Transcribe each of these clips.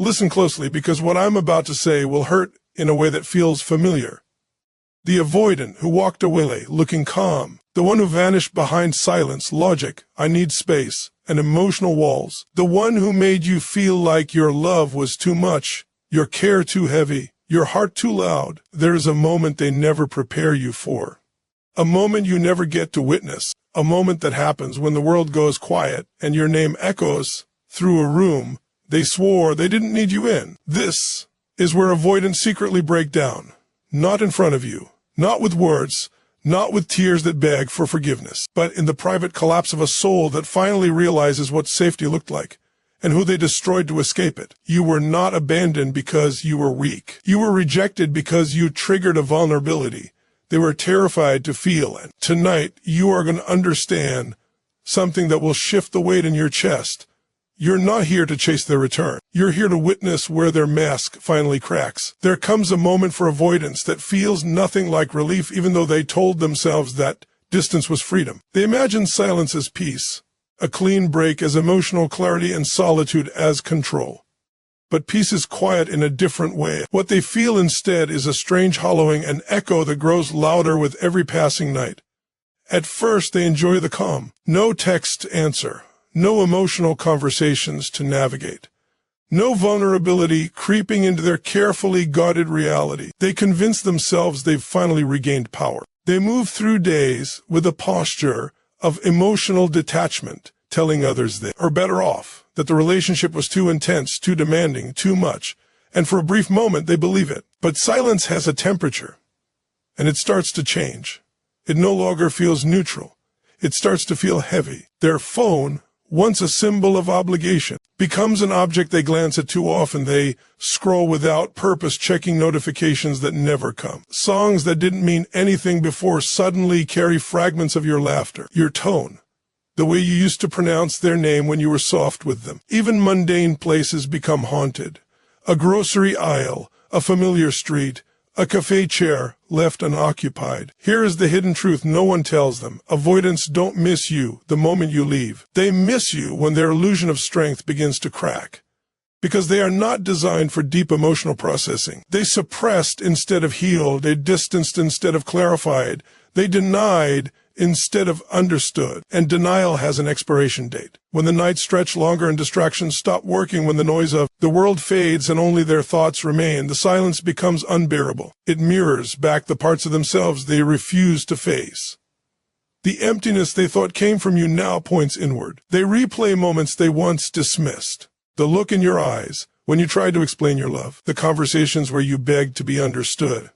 Listen closely, because what I'm about to say will hurt in a way that feels familiar. The avoidant who walked away looking calm, the one who vanished behind silence, logic, I need space, and emotional walls, the one who made you feel like your love was too much, your care too heavy, your heart too loud. There is a moment they never prepare you for. A moment you never get to witness. A moment that happens when the world goes quiet and your name echoes through a room they swore they didn't need you in. This is where avoidants secretly break down. Not in front of you, not with words, not with tears that beg for forgiveness, but in the private collapse of a soul that finally realizes what safety looked like and who they destroyed to escape it. You were not abandoned because you were weak. You were rejected because you triggered a vulnerability they were terrified to feel. And tonight, you are going to understand something that will shift the weight in your chest. You're not here to chase their return. You're here to witness where their mask finally cracks. There comes a moment for avoidance that feels nothing like relief, even though they told themselves that distance was freedom. They imagine silence as peace, a clean break as emotional clarity, and solitude as control. But peace is quiet in a different way. What they feel instead is a strange hollowing, an echo that grows louder with every passing night. At first, they enjoy the calm. No text to answer. No emotional conversations to navigate. No vulnerability creeping into their carefully guarded reality. They convince themselves they've finally regained power. They move through days with a posture of emotional detachment, telling others they are better off, that the relationship was too intense, too demanding, too much, and for a brief moment they believe it. But silence has a temperature, and it starts to change. It no longer feels neutral. It starts to feel heavy. Their phone, once a symbol of obligation, becomes an object they glance at too often. They scroll without purpose, checking notifications that never come. Songs that didn't mean anything before suddenly carry fragments of your laughter, your tone, the way you used to pronounce their name when you were soft with them. Even mundane places become haunted. A grocery aisle, a familiar street, a cafe chair left unoccupied. Here is the hidden truth no one tells them. Avoidants don't miss you the moment you leave. They miss you when their illusion of strength begins to crack. Because they are not designed for deep emotional processing. They suppressed instead of healed. They distanced instead of clarified. They denied instead of understood. And denial has an expiration date. When the nights stretch longer and distractions stop working, when the noise of the world fades and only their thoughts remain, the silence becomes unbearable. It mirrors back the parts of themselves they refuse to face. The emptiness they thought came from you now points inward. They replay moments they once dismissed. The look in your eyes when you tried to explain your love. The conversations where you begged to be understood.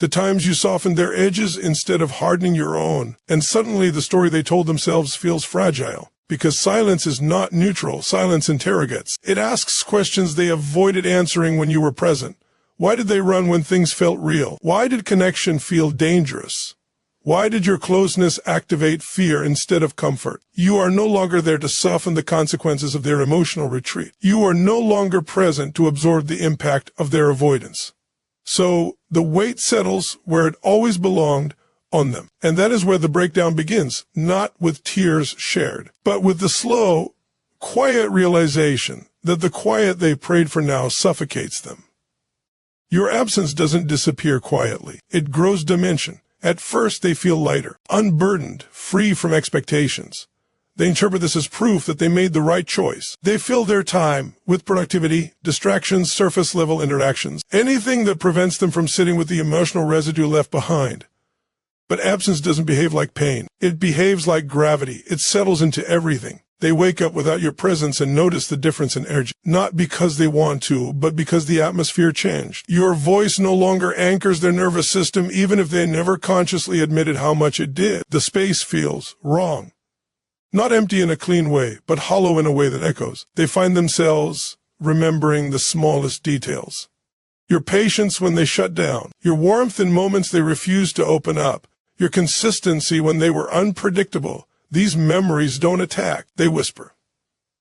The times you softened their edges instead of hardening your own. And suddenly the story they told themselves feels fragile. Because silence is not neutral. Silence interrogates. It asks questions they avoided answering when you were present. Why did they run when things felt real? Why did connection feel dangerous? Why did your closeness activate fear instead of comfort? You are no longer there to soften the consequences of their emotional retreat. You are no longer present to absorb the impact of their avoidance. So the weight settles where it always belonged, on them. And that is where the breakdown begins, not with tears shared, but with the slow, quiet realization that the quiet they prayed for now suffocates them. Your absence doesn't disappear quietly. It grows dimension. At first they feel lighter, unburdened, free from expectations. They interpret this as proof that they made the right choice. They fill their time with productivity, distractions, surface-level interactions, anything that prevents them from sitting with the emotional residue left behind. But absence doesn't behave like pain. It behaves like gravity. It settles into everything. They wake up without your presence and notice the difference in energy, not because they want to, but because the atmosphere changed. Your voice no longer anchors their nervous system, even if they never consciously admitted how much it did. The space feels wrong. Not empty in a clean way, but hollow in a way that echoes. They find themselves remembering the smallest details. Your patience when they shut down. Your warmth in moments they refused to open up. Your consistency when they were unpredictable. These memories don't attack, they whisper.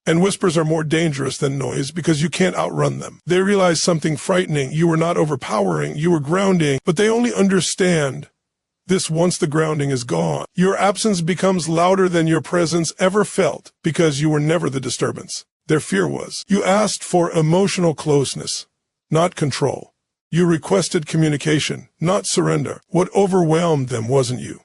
And whispers are more dangerous than noise because you can't outrun them. They realize something frightening. You were not overpowering, you were grounding, but they only understand this once the grounding is gone. Your absence becomes louder than your presence ever felt because you were never the disturbance. their fear was. You asked for emotional closeness, not control. You requested communication, not surrender. What overwhelmed them wasn't you.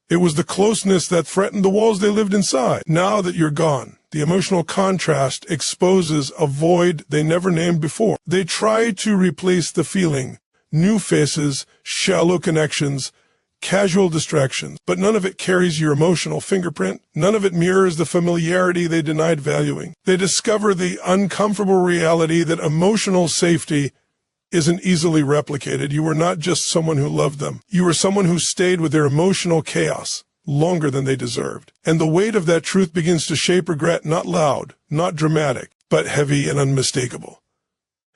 It was the closeness that threatened the walls they lived inside. Now that you're gone, the emotional contrast exposes a void they never named before. They try to replace the feeling, new faces, shallow connections, casual distractions, but none of it carries your emotional fingerprint. None of it mirrors the familiarity they denied valuing. They discover the uncomfortable reality that emotional safety isn't easily replicated. You were not just someone who loved them. You were someone who stayed with their emotional chaos longer than they deserved. And the weight of that truth begins to shape regret, not loud, not dramatic, but heavy and unmistakable.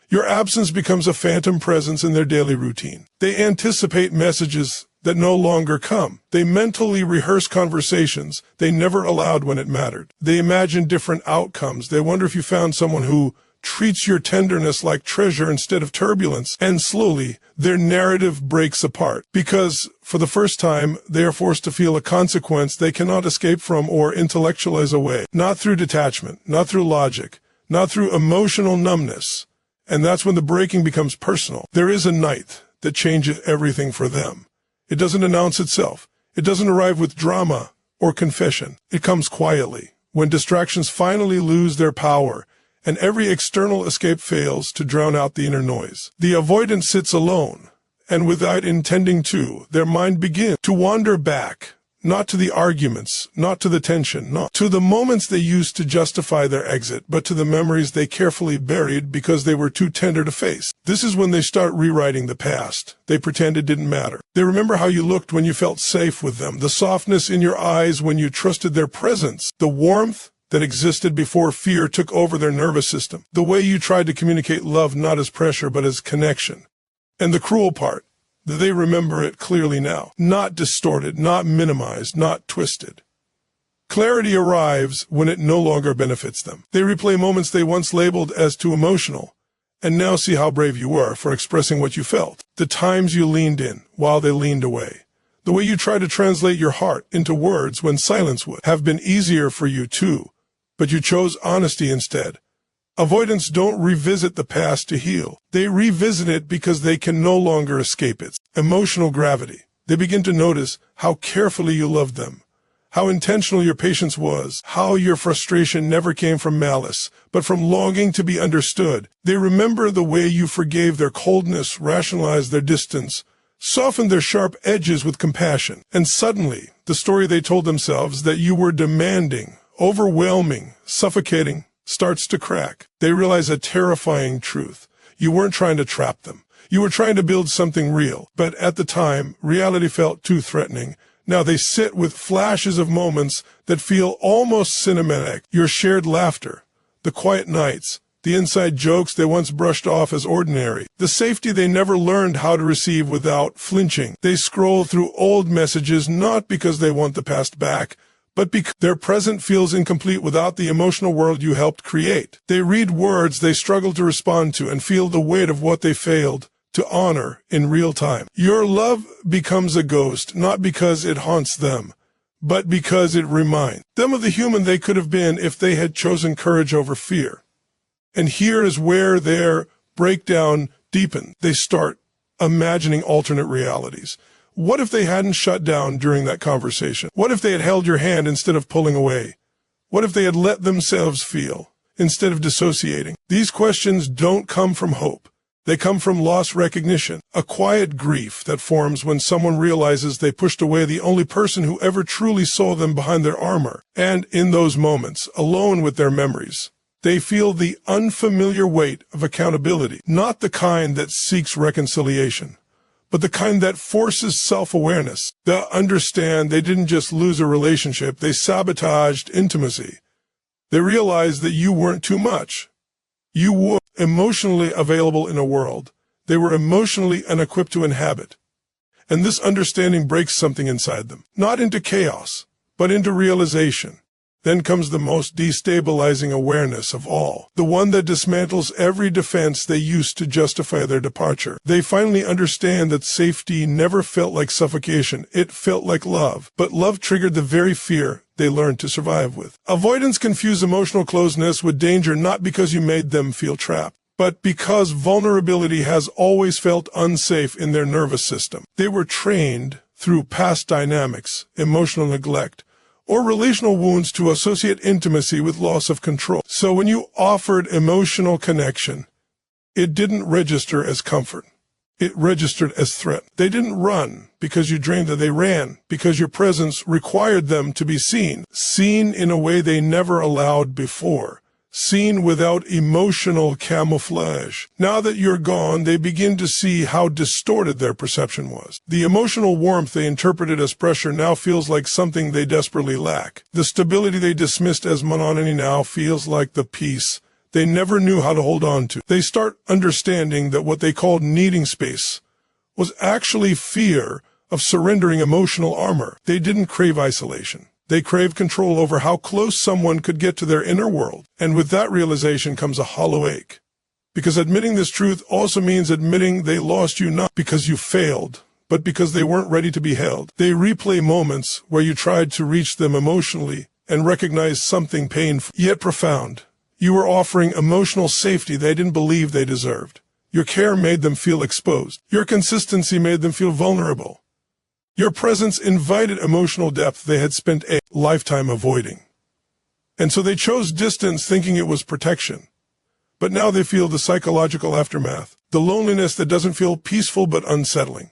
Your absence becomes a phantom presence in their daily routine. They anticipate messages that no longer come. They mentally rehearse conversations they never allowed when it mattered. They imagine different outcomes. They wonder if you found someone who treats your tenderness like treasure instead of turbulence. And slowly, their narrative breaks apart because, for the first time, they are forced to feel a consequence they cannot escape from or intellectualize away. Not through detachment, not through logic, not through emotional numbness. And that's when the breaking becomes personal. There is a night that changes everything for them. It doesn't announce itself. It doesn't arrive with drama or confession. It comes quietly, when distractions finally lose their power and every external escape fails to drown out the inner noise. The avoidant sits alone, and without intending to, their mind begins to wander back, not to the arguments, not to the tension, not to the moments they used to justify their exit, but to the memories they carefully buried because they were too tender to face. This is when they start rewriting the past. They pretend it didn't matter. They remember how you looked when you felt safe with them, the softness in your eyes when you trusted their presence, the warmth that existed before fear took over their nervous system, the way you tried to communicate love not as pressure but as connection. And the cruel part, that they remember it clearly now, not distorted, not minimized, not twisted. Clarity arrives when it no longer benefits them. They replay moments they once labeled as too emotional, and now see how brave you were for expressing what you felt. The times you leaned in while they leaned away. The way you tried to translate your heart into words when silence would have been easier for you too, but you chose honesty instead. Avoidants don't revisit the past to heal. They revisit it because they can no longer escape its emotional gravity. They begin to notice how carefully you loved them, how intentional your patience was, how your frustration never came from malice, but from longing to be understood. They remember the way you forgave their coldness, rationalized their distance, softened their sharp edges with compassion. And suddenly, the story they told themselves that you were demanding, overwhelming, suffocating, starts to crack. They realize a terrifying truth. You weren't trying to trap them. You were trying to build something real. But at the time, reality felt too threatening. Now they sit with flashes of moments that feel almost cinematic. Your shared laughter, the quiet nights, the inside jokes they once brushed off as ordinary, the safety they never learned how to receive without flinching. They scroll through old messages not because they want the past back, but because their present feels incomplete without the emotional world you helped create. They read words they struggle to respond to and feel the weight of what they failed to honor in real time. Your love becomes a ghost, not because it haunts them, but because it reminds them of the human they could have been if they had chosen courage over fear. And here is where their breakdown deepens. They start imagining alternate realities. What if they hadn't shut down during that conversation? What if they had held your hand instead of pulling away? What if they had let themselves feel instead of dissociating? These questions don't come from hope. They come from lost recognition, a quiet grief that forms when someone realizes they pushed away the only person who ever truly saw them behind their armor. And in those moments, alone with their memories, they feel the unfamiliar weight of accountability, not the kind that seeks reconciliation, but the kind that forces self-awareness. They understand they didn't just lose a relationship, they sabotaged intimacy. They realized that you weren't too much. You were emotionally available in a world they were emotionally unequipped to inhabit. And this understanding breaks something inside them, not into chaos, but into realization. Then comes the most destabilizing awareness of all, the one that dismantles every defense they used to justify their departure. They finally understand that safety never felt like suffocation, it felt like love. But love triggered the very fear they learned to survive with. Avoidants confuse emotional closeness with danger not because you made them feel trapped, but because vulnerability has always felt unsafe in their nervous system. They were trained through past dynamics, emotional neglect, or relational wounds to associate intimacy with loss of control. So when you offered emotional connection, it didn't register as comfort. It registered as threat. They didn't run because you drained them. They ran because your presence required them to be seen. Seen in a way they never allowed before. Seen without emotional camouflage. Now that you're gone, they begin to see how distorted their perception was. The emotional warmth they interpreted as pressure now feels like something they desperately lack. The stability they dismissed as monotony now feels like the peace they never knew how to hold on to. They start understanding that what they called needing space was actually fear of surrendering emotional armor. They didn't crave isolation. They craved control over how close someone could get to their inner world. And with that realization comes a hollow ache. Because admitting this truth also means admitting they lost you not because you failed, but because they weren't ready to be held. They replay moments where you tried to reach them emotionally and recognize something painful yet profound. You were offering emotional safety they didn't believe they deserved. Your care made them feel exposed. Your consistency made them feel vulnerable. Your presence invited emotional depth they had spent a lifetime avoiding. And so they chose distance thinking it was protection. But now they feel the psychological aftermath, the loneliness that doesn't feel peaceful but unsettling,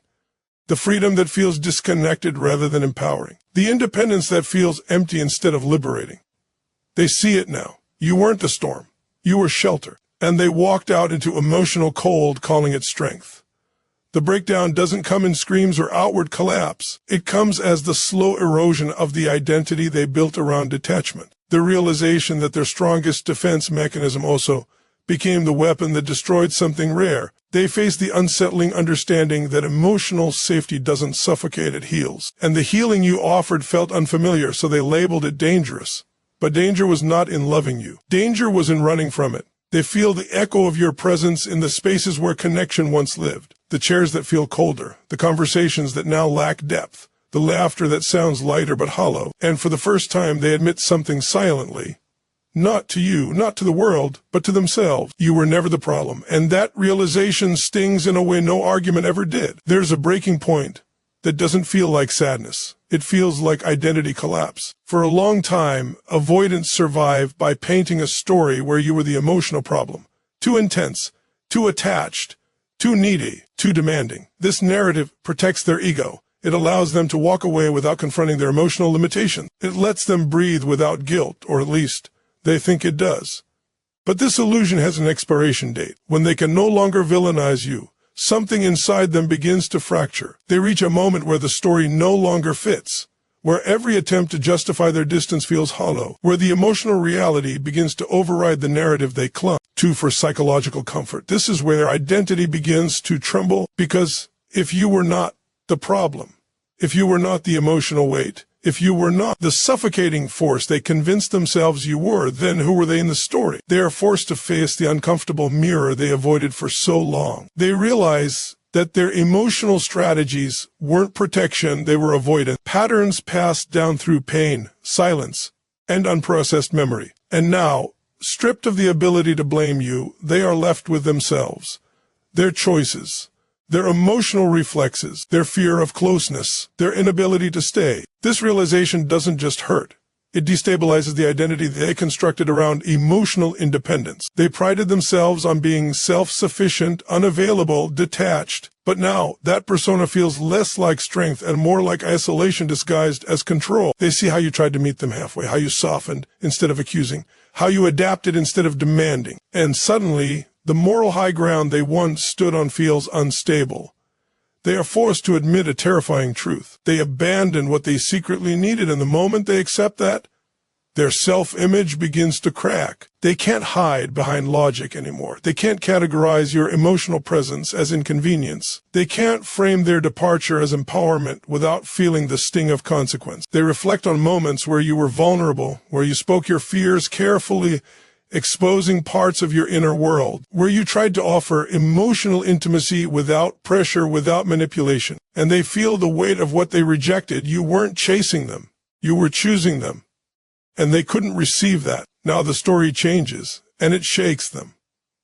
the freedom that feels disconnected rather than empowering, the independence that feels empty instead of liberating. They see it now. You weren't the storm. You were shelter. And they walked out into emotional cold, calling it strength. The breakdown doesn't come in screams or outward collapse. It comes as the slow erosion of the identity they built around detachment. The realization that their strongest defense mechanism also became the weapon that destroyed something rare. They face the unsettling understanding that emotional safety doesn't suffocate, it heals. And the healing you offered felt unfamiliar, so they labeled it dangerous. But danger was not in loving you. Danger was in running from it. They feel the echo of your presence in the spaces where connection once lived. The chairs that feel colder, the conversations that now lack depth, the laughter that sounds lighter but hollow. And for the first time, they admit something silently. Not to you, not to the world, but to themselves. You were never the problem. And that realization stings in a way no argument ever did. There's a breaking point that doesn't feel like sadness. It feels like identity collapse. For a long time, avoidance survived by painting a story where you were the emotional problem. Too intense, too attached, too needy, too demanding. This narrative protects their ego. It allows them to walk away without confronting their emotional limitations. It lets them breathe without guilt, or at least they think it does. But this illusion has an expiration date. When they can no longer villainize you, something inside them begins to fracture. They reach a moment where the story no longer fits, where every attempt to justify their distance feels hollow, where the emotional reality begins to override the narrative they clung to for psychological comfort. This is where their identity begins to tremble, because if you were not the problem, if you were not the emotional weight, if you were not the suffocating force they convinced themselves you were, then who were they in the story? They are forced to face the uncomfortable mirror they avoided for so long. They realize that their emotional strategies weren't protection, they were avoidance. Patterns passed down through pain, silence, and unprocessed memory. And now, stripped of the ability to blame you, they are left with themselves, their choices, their emotional reflexes, their fear of closeness, their inability to stay. This realization doesn't just hurt. It destabilizes the identity they constructed around emotional independence. They prided themselves on being self-sufficient, unavailable, detached. But now, that persona feels less like strength and more like isolation disguised as control. They see how you tried to meet them halfway, how you softened instead of accusing, how you adapted instead of demanding. And suddenly, the moral high ground they once stood on feels unstable. They are forced to admit a terrifying truth. They abandon what they secretly needed, and the moment they accept that, Their self-image begins to crack. They can't hide behind logic anymore. They can't categorize your emotional presence as inconvenience. They can't frame their departure as empowerment without feeling the sting of consequence. They reflect on moments where you were vulnerable, where you spoke your fears carefully, exposing parts of your inner world, where you tried to offer emotional intimacy without pressure, without manipulation. And they feel the weight of what they rejected. You weren't chasing them. You were choosing them. And they couldn't receive that. Now the story changes, and it shakes them.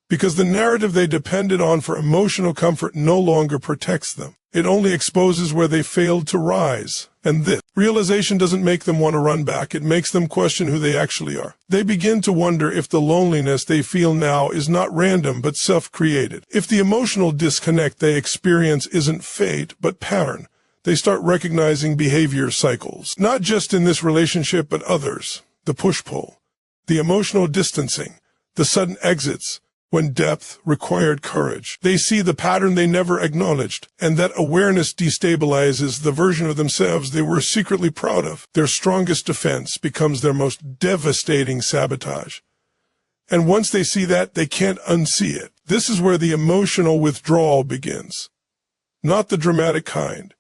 Because the narrative they depended on for emotional comfort no longer protects them. It only exposes where they failed to rise. And this realization doesn't make them want to run back. It makes them question who they actually are. They begin to wonder if the loneliness they feel now is not random but self-created. If the emotional disconnect they experience isn't fate but pattern. They start recognizing behavior cycles, not just in this relationship but others. The push-pull, the emotional distancing, the sudden exits, when depth required courage. They see the pattern they never acknowledged, and that awareness destabilizes the version of themselves they were secretly proud of. Their strongest defense becomes their most devastating sabotage. And once they see that, they can't unsee it. This is where the emotional withdrawal begins. Not the dramatic kind.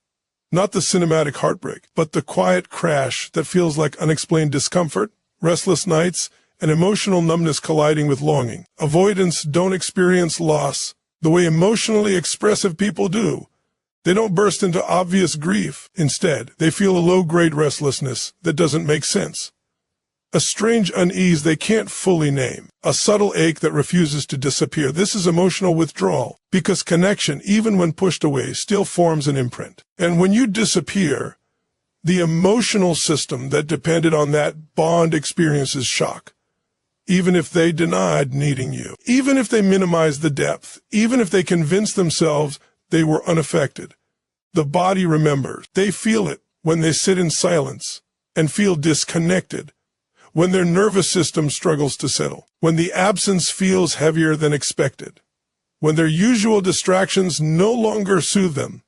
Not the cinematic heartbreak, but the quiet crash that feels like unexplained discomfort, restless nights, and emotional numbness colliding with longing. Avoidants don't experience loss the way emotionally expressive people do. They don't burst into obvious grief. Instead, they feel a low-grade restlessness that doesn't make sense. A strange unease they can't fully name. A subtle ache that refuses to disappear. This is emotional withdrawal, because connection, even when pushed away, still forms an imprint. And when you disappear, the emotional system that depended on that bond experiences shock. Even if they denied needing you, even if they minimized the depth, even if they convinced themselves they were unaffected. The body remembers. They feel it when they sit in silence and feel disconnected. When their nervous system struggles to settle, when the absence feels heavier than expected, when their usual distractions no longer soothe them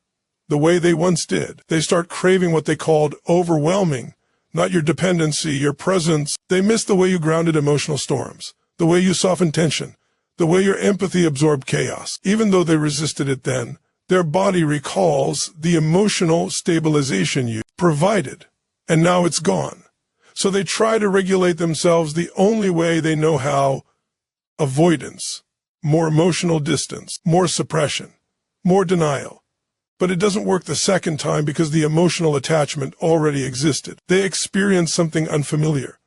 the way they once did, they start craving what they called overwhelming, not your dependency, your presence. They miss the way you grounded emotional storms, the way you softened tension, the way your empathy absorbed chaos. Even though they resisted it then, their body recalls the emotional stabilization you provided, and now it's gone. So they try to regulate themselves the only way they know how. Avoidance, more emotional distance, more suppression, more denial. But it doesn't work the second time because the emotional attachment already existed. They experience something unfamiliar.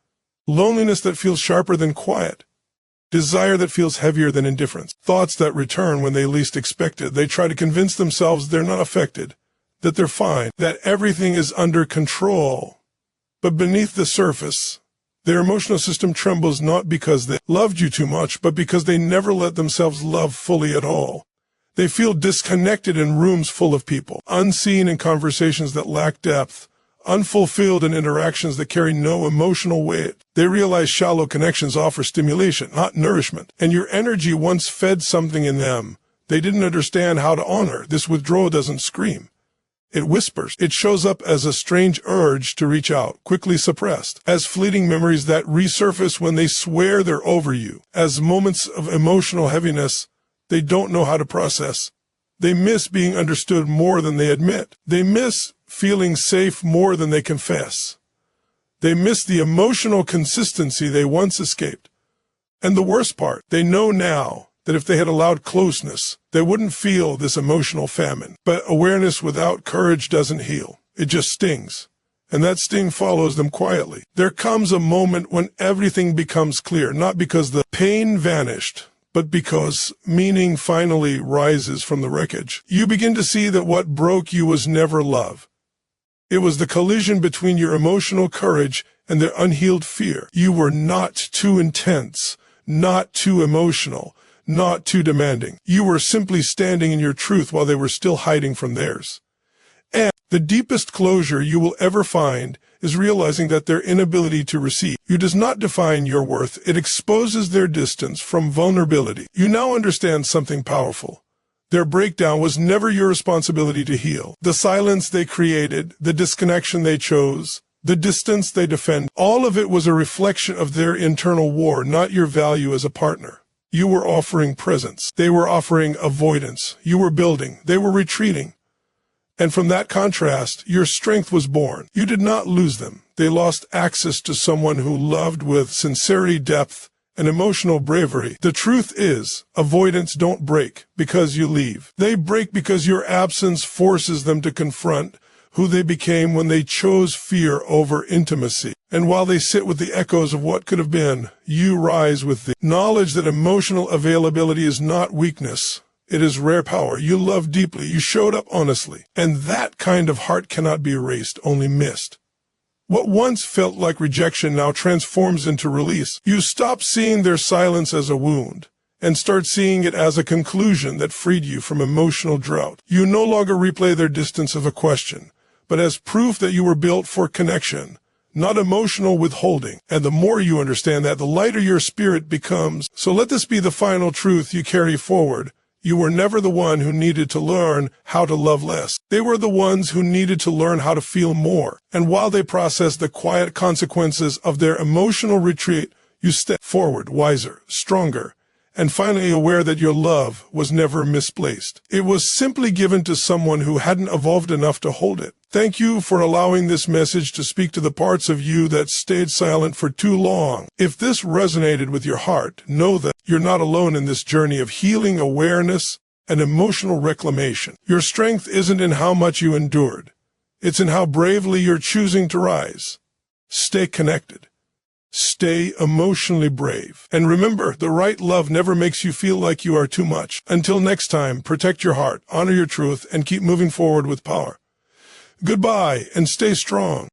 Loneliness that feels sharper than quiet. Desire that feels heavier than indifference. Thoughts that return when they least expect it. They try to convince themselves they're not affected, that they're fine, that everything is under control. But beneath the surface, their emotional system trembles not because they loved you too much, but because they never let themselves love fully at all. They feel disconnected in rooms full of people, unseen in conversations that lack depth, unfulfilled in interactions that carry no emotional weight. They realize shallow connections offer stimulation, not nourishment, and your energy once fed something in them they didn't understand how to honor. This withdrawal doesn't scream. It whispers. It shows up as a strange urge to reach out, quickly suppressed, as fleeting memories that resurface when they swear they're over you, as moments of emotional heaviness they don't know how to process. They miss being understood more than they admit. They miss feeling safe more than they confess. They miss the emotional consistency they once escaped. And the worst part, they know now that if they had allowed closeness, they wouldn't feel this emotional famine. But awareness without courage doesn't heal. It just stings. And that sting follows them quietly. There comes a moment when everything becomes clear, not because the pain vanished, but because meaning finally rises from the wreckage. You begin to see that what broke you was never love. It was the collision between your emotional courage and their unhealed fear. You were not too intense, not too emotional, not too demanding. You were simply standing in your truth while they were still hiding from theirs. And the deepest closure you will ever find is realizing that their inability to receive you does not define your worth. It exposes their distance from vulnerability. You now understand something powerful. Their breakdown was never your responsibility to heal. The silence they created, the disconnection they chose, the distance they defend. All of it was a reflection of their internal war, not your value as a partner. You were offering presence. They were offering avoidance. You were building. They were retreating. And from that contrast, your strength was born. You did not lose them. They lost access to someone who loved with sincerity, depth, and emotional bravery. The truth is, avoidants don't break because you leave. They break because your absence forces them to confront who they became when they chose fear over intimacy. And while they sit with the echoes of what could have been, you rise with the knowledge that emotional availability is not weakness. It is rare power. You loved deeply. You showed up honestly. And that kind of heart cannot be erased, only missed. What once felt like rejection now transforms into release. You stop seeing their silence as a wound and start seeing it as a conclusion that freed you from emotional drought. You no longer replay their distance as a question, but as proof that you were built for connection, not emotional withholding. And the more you understand that, the lighter your spirit becomes. So let this be the final truth you carry forward. You were never the one who needed to learn how to love less. They were the ones who needed to learn how to feel more. And while they processed the quiet consequences of their emotional retreat, you stepped forward, wiser, stronger, and finally aware that your love was never misplaced. It was simply given to someone who hadn't evolved enough to hold it. Thank you for allowing this message to speak to the parts of you that stayed silent for too long. If this resonated with your heart, know that you're not alone in this journey of healing, awareness, and emotional reclamation. Your strength isn't in how much you endured. It's in how bravely you're choosing to rise. Stay connected. Stay emotionally brave. And remember, the right love never makes you feel like you are too much. Until next time, protect your heart, honor your truth, and keep moving forward with power. Goodbye, and stay strong.